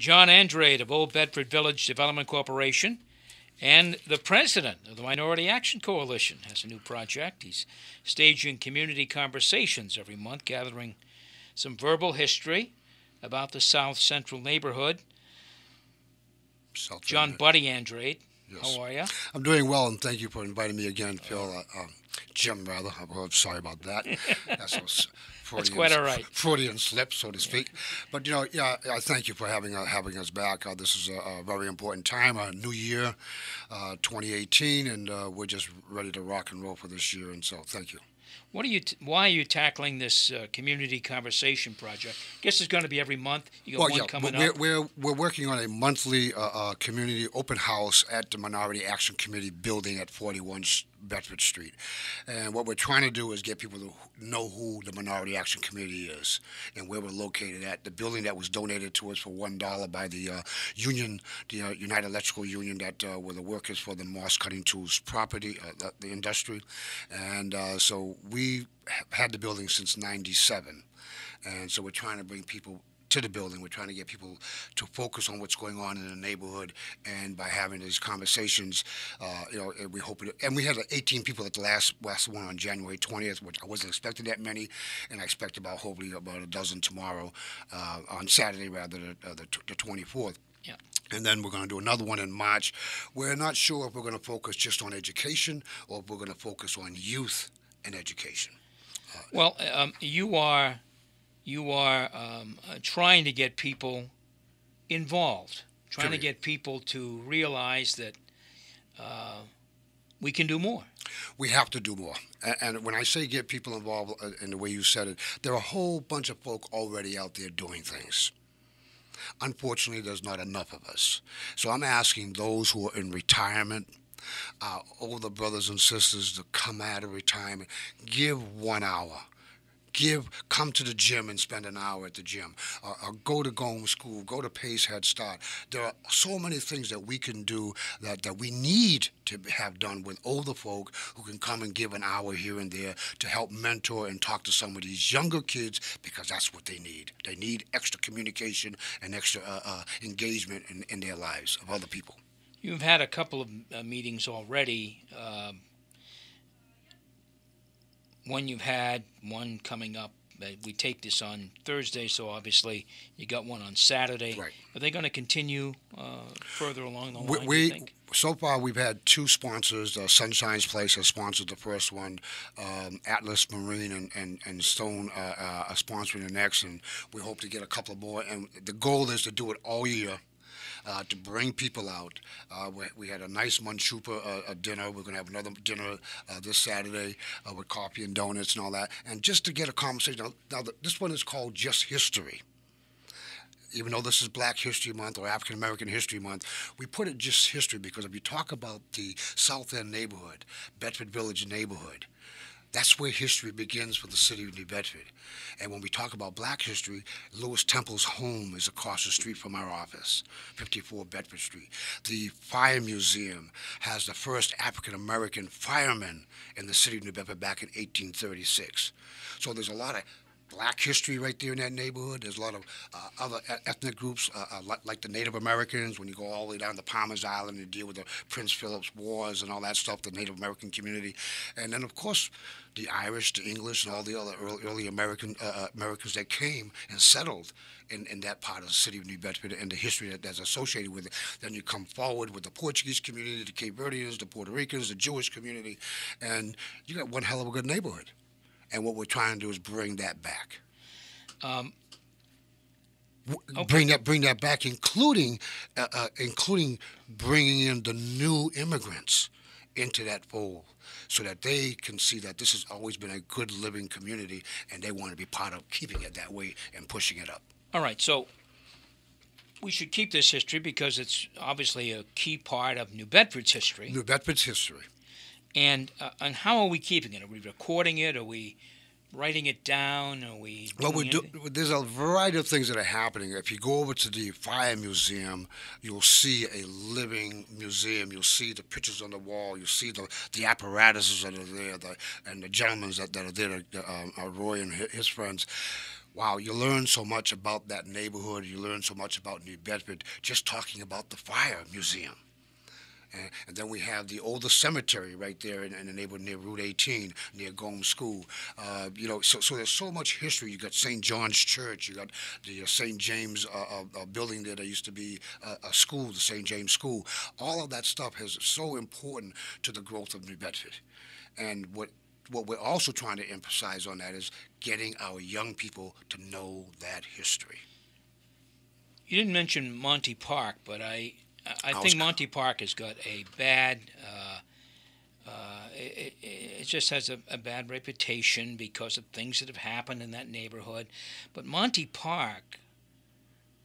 John Andrade of Old Bedford Village Development Corporation, and the president of the Minority Action Coalition has a new project. He's staging community conversations every month, gathering some verbal history about the South Central neighborhood. John Buddy Andrade, yes. How are you? I'm doing well, and thank you for inviting me again, Phil. Jim, rather. I'm sorry about that. That's quite all right. Freudian slip, so to speak. But, I thank you for having us back. This is a very important time, a new year, 2018, and we're just ready to rock and roll for this year, and so thank you. Why are you tackling this community conversation project? I guess it's going to be every month. You got one coming up. We're working on a monthly community open house at the Minority Action Committee building at 41 Bedford Street. And what we're trying to do is get people to know who the Minority Action Committee is and where we're located at. The building that was donated to us for $1 by the union, the United Electrical Union, that were the workers for the Morse Cutting Tools property, the industry. And so we had the building since '97. And so we're trying to bring people to the building. We're trying to get people to focus on what's going on in the neighborhood, and by having these conversations, we hope it. And we had 18 people at the last one on January 20th, which I wasn't expecting that many, and I expect hopefully about a dozen tomorrow, on Saturday rather, the 24th. Yeah. And then we're going to do another one in March. We're not sure if we're going to focus just on education or if we're going to focus on youth and education. You are trying to get people involved, trying to get people to realize that we can do more. We have to do more. And when I say get people involved in the way you said it, there are a whole bunch of folk already out there doing things. Unfortunately, there's not enough of us. So I'm asking those who are in retirement, older brothers and sisters, to come out of retirement, give 1 hour. Come to the gym and spend an hour at the gym, or go to Gome School, go to Pace Head Start. There are so many things that we can do that we need to have done with older folk who can come and give an hour here and there to help mentor and talk to some of these younger kids, because that's what they need. They need extra communication and extra engagement in their lives of other people. You've had a couple of meetings already. One you've had, one coming up. We tape this on Thursday, so obviously you got one on Saturday. Right. Are they going to continue further along the line, do you think? So far, we've had two sponsors. Sunshine's Place has sponsored the first one. Atlas Marine and Stone are sponsoring the next, and we hope to get a couple more. And the goal is to do it all year. To bring people out. We had a nice Manchupa dinner. We're going to have another dinner this Saturday with coffee and donuts and all that. And just to get a conversation. Now this one is called Just History. Even though this is Black History Month or African American History Month, we put it just history because if you talk about the South End neighborhood, Bedford Village neighborhood, that's where history begins for the city of New Bedford. And when we talk about Black history, Lewis Temple's home is across the street from our office, 54 Bedford Street. The Fire Museum has the first African-American fireman in the city of New Bedford back in 1836. So there's a lot of Black history right there in that neighborhood. There's a lot of other ethnic groups, like the Native Americans, when you go all the way down to Palmer's Island and deal with the Prince Philip's Wars and all that stuff, the Native American community. And then, of course, the Irish, the English, and all the other early Americans that came and settled in that part of the city of New Bedford and the history that's associated with it. Then you come forward with the Portuguese community, the Cape Verdeans, the Puerto Ricans, the Jewish community, and you got one hell of a good neighborhood. And what we're trying to do is bring that back. Bring that back, including bringing in the new immigrants into that fold, so that they can see that this has always been a good living community, and they want to be part of keeping it that way and pushing it up. All right, so we should keep this history because it's obviously a key part of New Bedford's history. New Bedford's history. And how are we keeping it? Are we recording it? Are we writing it down? Are we there's a variety of things that are happening. If you go over to the Fire Museum, you'll see a living museum. You'll see the pictures on the wall. You'll see the apparatuses that are there, and the gentlemen that are there, Roy and his friends. wow, you learn so much about that neighborhood. You learn so much about New Bedford just talking about the fire museum. And then we have the oldest cemetery right there in the neighborhood near Route 18, near Gomes School. So there's so much history. You got St. John's Church. You got the St. James building there. There used to be a school, the St. James School. All of that stuff is so important to the growth of New Bedford. And what we're also trying to emphasize on that is getting our young people to know that history. You didn't mention Monty Park, but I think Monty Park has got a bad, it just has a bad reputation because of things that have happened in that neighborhood. But Monty Park,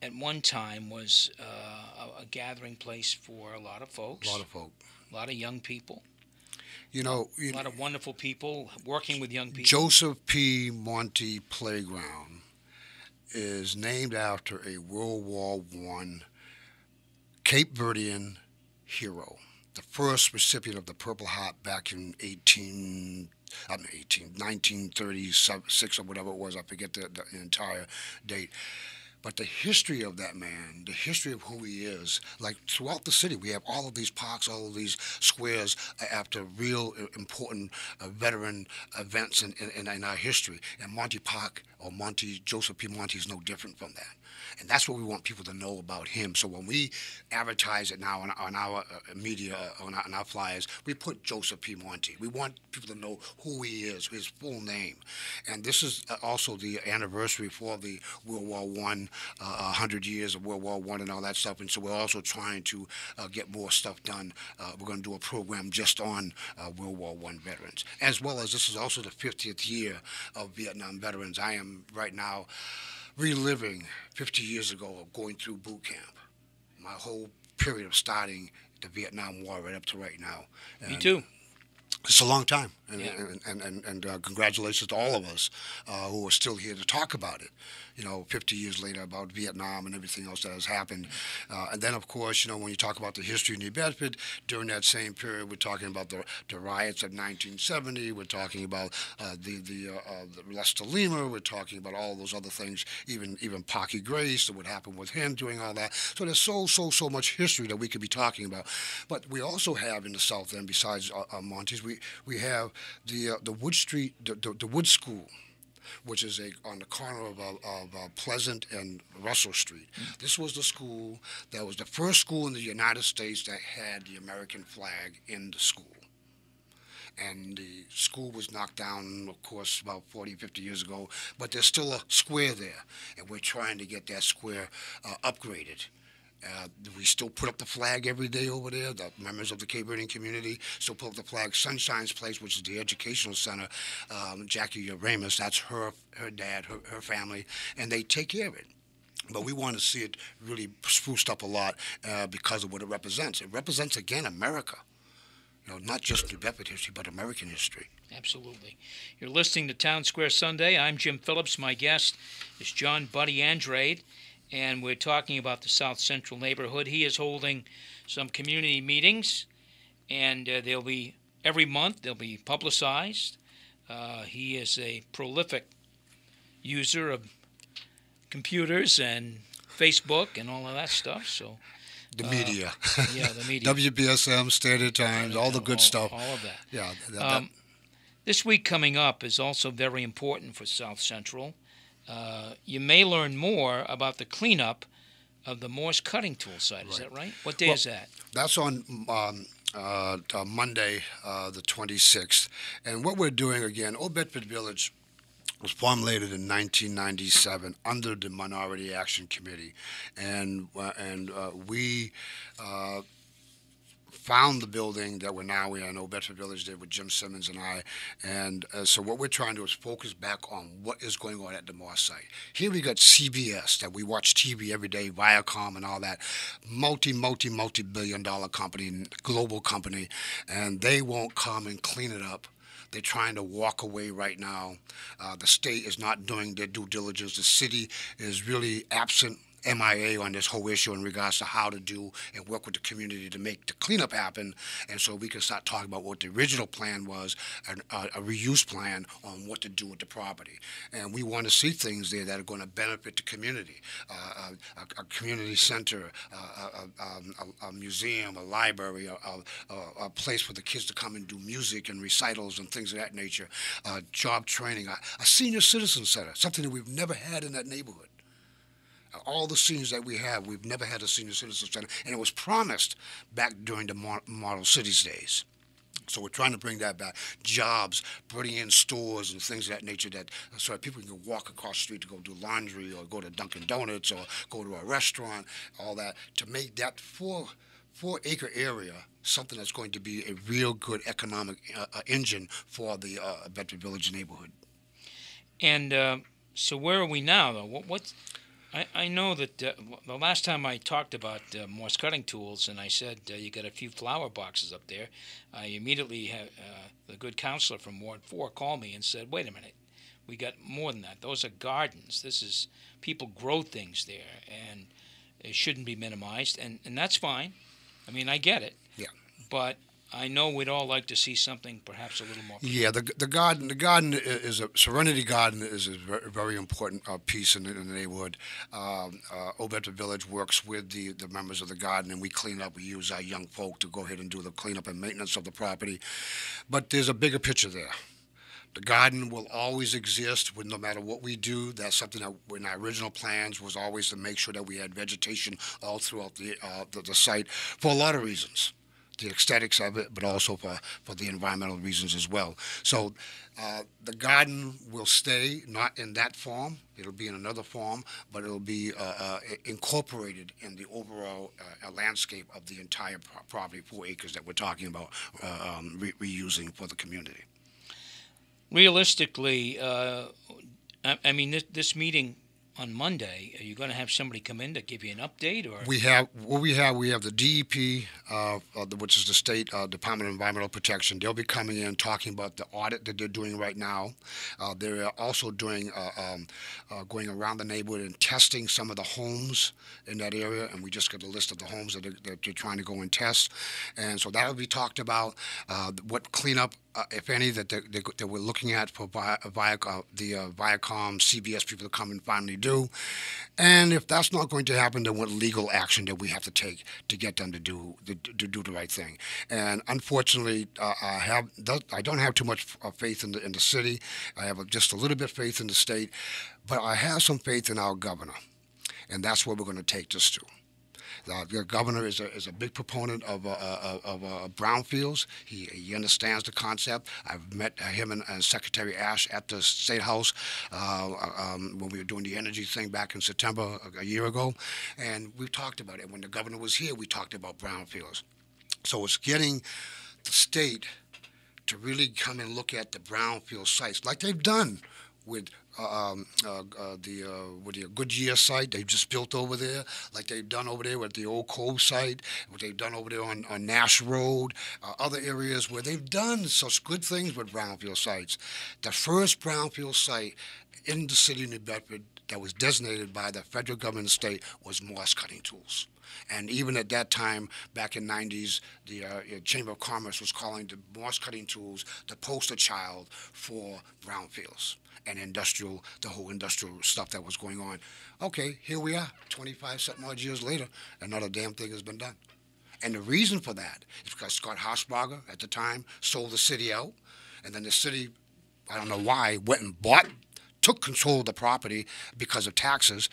at one time, was a gathering place for a lot of folks. A lot of young people. A lot of wonderful people working with young people. Joseph P. Monty Playground is named after a World War I Cape Verdean hero, the first recipient of the Purple Heart back in 1936 or whatever it was. I forget the entire date. But the history of that man, the history of who he is, like throughout the city, we have all of these parks, all of these squares after real important veteran events in our history. And Monty Park, or Joseph P. Monty, is no different from that. And that's what we want people to know about him. So when we advertise it now on our media, on our flyers, we put Joseph P. Monty. We want people to know who he is, his full name. And this is also the anniversary for the World War I, 100 years of World War I and all that stuff. And so we're also trying to get more stuff done. We're going to do a program just on World War I veterans, as well as this is also the 50th year of Vietnam veterans. I am right now reliving 50 years ago of going through boot camp, my whole period of starting the Vietnam War right up to right now. And me too. It's a long time, and congratulations to all of us who are still here to talk about it. 50 years later, about Vietnam and everything else that has happened. And then, of course, when you talk about the history of New Bedford, during that same period, we're talking about the riots of 1970. We're talking about the Lester Lima. We're talking about all those other things, even Pocky Grace, and what happened with him doing all that. So there's so much history that we could be talking about. But we also have in the South End, besides Monty's, we have the Wood Street, the Wood School, which is on the corner of Pleasant and Russell Street. This was the school that was the first school in the United States that had the American flag in the school. And the school was knocked down, of course, about 40, 50 years ago, but there's still a square there, and we're trying to get that square upgraded. We still put up the flag every day over there. The members of the Cape Verdean community still put up the flag. Sunshine's Place, which is the educational center, Jackie Ramus, that's her dad, her family, and they take care of it. But we want to see it really spruced up a lot because of what it represents. It represents, again, America. Not just New Bedford history, but American history. Absolutely. You're listening to Townsquare Sunday. I'm Jim Phillips. My guest is John Buddy Andrade, and we're talking about the South Central neighborhood. He is holding some community meetings, and they'll be every month. They'll be publicized. He is a prolific user of computers and Facebook and all of that stuff. So the media, the media, WBSM, Standard Times, all the good stuff, all of that. Yeah. This week coming up is also very important for South Central. You may learn more about the cleanup of the Morse Cutting Tool site. Is that right? What day is that? That's on Monday, the 26th. And what we're doing, again, Old Bedford Village was formulated in 1997 under the Minority Action Committee. And we found the building that we're now in, Old Bedford Village, there with Jim Simmons and I. And so what we're trying to do is focus back on what is going on at the Morse site. Here we got CBS, that we watch TV every day, Viacom and all that, multi-billion-dollar company, global company, and they won't come and clean it up. They're trying to walk away right now. The state is not doing their due diligence. The city is really absent MIA on this whole issue in regards to how to do and work with the community to make the cleanup happen, and so we can start talking about what the original plan was, a reuse plan on what to do with the property. And we want to see things there that are going to benefit the community, a community center, a museum, a library, a place for the kids to come and do music and recitals and things of that nature, job training, a senior citizen center, something that we've never had in that neighborhood. All the seniors that we have, we've never had a senior citizen center, and it was promised back during the Model Cities days. So we're trying to bring that back. Jobs, putting in stores and things of that nature, that so that people can walk across the street to go do laundry or go to Dunkin' Donuts or go to a restaurant, all that, to make that four-acre area something that's going to be a real good economic engine for the Bedford Village neighborhood. And so where are we now, though? I know that the last time I talked about Morse Cutting Tools, and I said you got a few flower boxes up there, I immediately had the good counselor from Ward 4 call me and said, wait a minute, we got more than that. Those are gardens. This is, people grow things there, and it shouldn't be minimized, and that's fine. I mean, I get it. Yeah. But I know we'd all like to see something perhaps a little more. Yeah, the garden is a Serenity Garden is a very, very important piece in the neighborhood. Old Bedford Village works with the members of the garden, and we clean up. We use our young folk to go ahead and do the cleanup and maintenance of the property. But there's a bigger picture there. The garden will always exist no matter what we do. That's something that in our original plans was always to make sure that we had vegetation all throughout the site for a lot of reasons. The aesthetics of it, but also for the environmental reasons as well. So the garden will stay, not in that form. It'll be in another form, but it'll be incorporated in the overall landscape of the entire property, 4 acres that we're talking about reusing for the community. Realistically, I mean, this meeting on Monday, are you going to have somebody come in to give you an update, or we have the DEP, which is the State Department of Environmental Protection. They'll be coming in talking about the audit that they're doing right now. They're also doing going around the neighborhood and testing some of the homes in that area, and we just got a list of the homes that they're trying to go and test, and so that'll be talked about. What cleanup, if any, that we're looking at for the Viacom, CBS people to come and finally do. And if that's not going to happen, then what legal action that we have to take to get them to do the right thing. And unfortunately, I don't have too much faith in the city. I have just a little bit of faith in the state, but I have some faith in our governor, and that's where we're going to take this to. The governor is a big proponent of brownfields. He understands the concept. I've met him and Secretary Ash at the State House when we were doing the energy thing back in September a year ago, and we talked about it. When the governor was here, we talked about brownfields. So it's getting the state to really come and look at the brownfield sites like they've done with the Goodyear site they just built over there, like they've done over there with the old Cove site, what they've done over there on Nash Road, other areas where they've done such good things with brownfield sites. The first brownfield site in the city of New Bedford that was designated by the federal government and state was Morse Cutting Tools. And even at that time, back in the 90s, the Chamber of Commerce was calling the Morse Cutting Tools the poster child for brownfields and the whole industrial stuff that was going on. Okay, here we are, 25-something odd years later, and not a damn thing has been done. And the reason for that is because Scott Hausberger, at the time, sold the city out, and then the city, I don't know why, went and took control of the property because of taxes.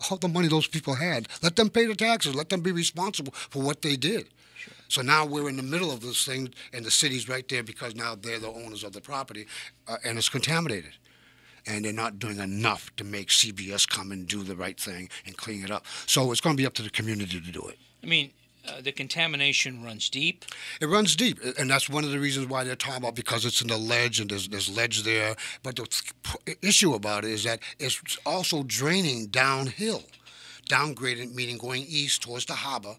All the money those people had, let them pay the taxes, let them be responsible for what they did. Sure. So now we're in the middle of this thing, and the city's right there because now they're the owners of the property, and it's contaminated. And they're not doing enough to make CBS come and do the right thing and clean it up. So it's going to be up to the community to do it. I mean, the contamination runs deep. It runs deep, and that's one of the reasons why they're talking about, because it's in the ledge and there's ledge there. But the issue about it is that it's also draining downhill. Downgrading, meaning going east towards the harbor,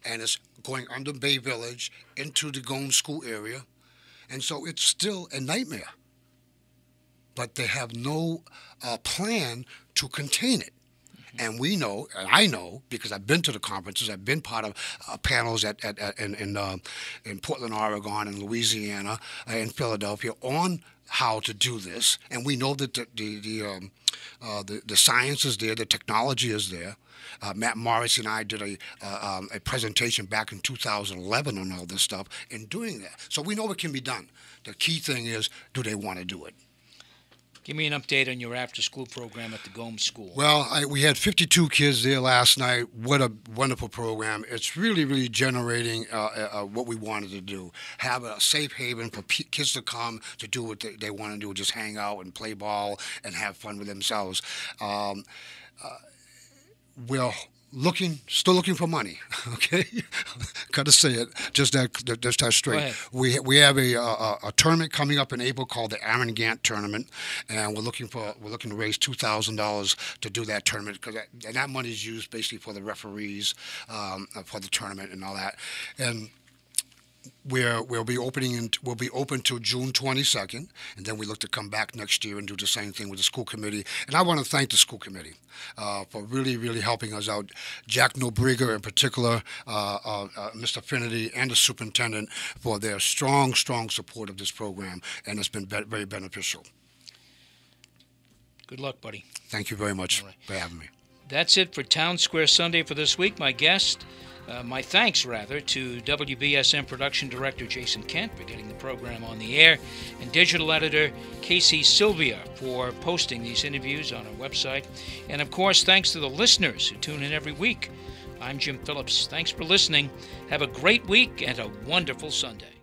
and it's going under Bay Village into the Gomes School area. And so it's still a nightmare. But they have no plan to contain it. And we know, and I know, because I've been to the conferences, I've been part of panels in Portland, Oregon, and Louisiana, in Philadelphia on how to do this, and we know that the science is there, the technology is there. Matt Morris and I did a presentation back in 2011 on all this stuff in doing that. So we know it can be done. The key thing is, do they want to do it? Give me an update on your after-school program at the Gomes School. Well, we had 52 kids there last night. What a wonderful program. It's really, really generating what we wanted to do. Have a safe haven for kids to come to do what they want to do, just hang out and play ball and have fun with themselves. We're still looking for money. Okay, got to say it just that straight. We have a tournament coming up in April called the Aaron Gant Tournament, and we're looking to raise $2,000 to do that tournament, because that money is used basically for the referees for the tournament and all that. And we'll be open till June 22nd, and then we look to come back next year and do the same thing with the school committee. And I want to thank the school committee for really, really helping us out. Jack Nobriga in particular, Mr. Finity, and the superintendent for their strong support of this program, and it's been very beneficial. Good luck, buddy. Thank you very much for having me. That's it for Townsquare Sunday for this week. My thanks to WBSM Production Director Jason Kent for getting the program on the air, and Digital Editor Casey Sylvia for posting these interviews on our website. And, of course, thanks to the listeners who tune in every week. I'm Jim Phillips. Thanks for listening. Have a great week and a wonderful Sunday.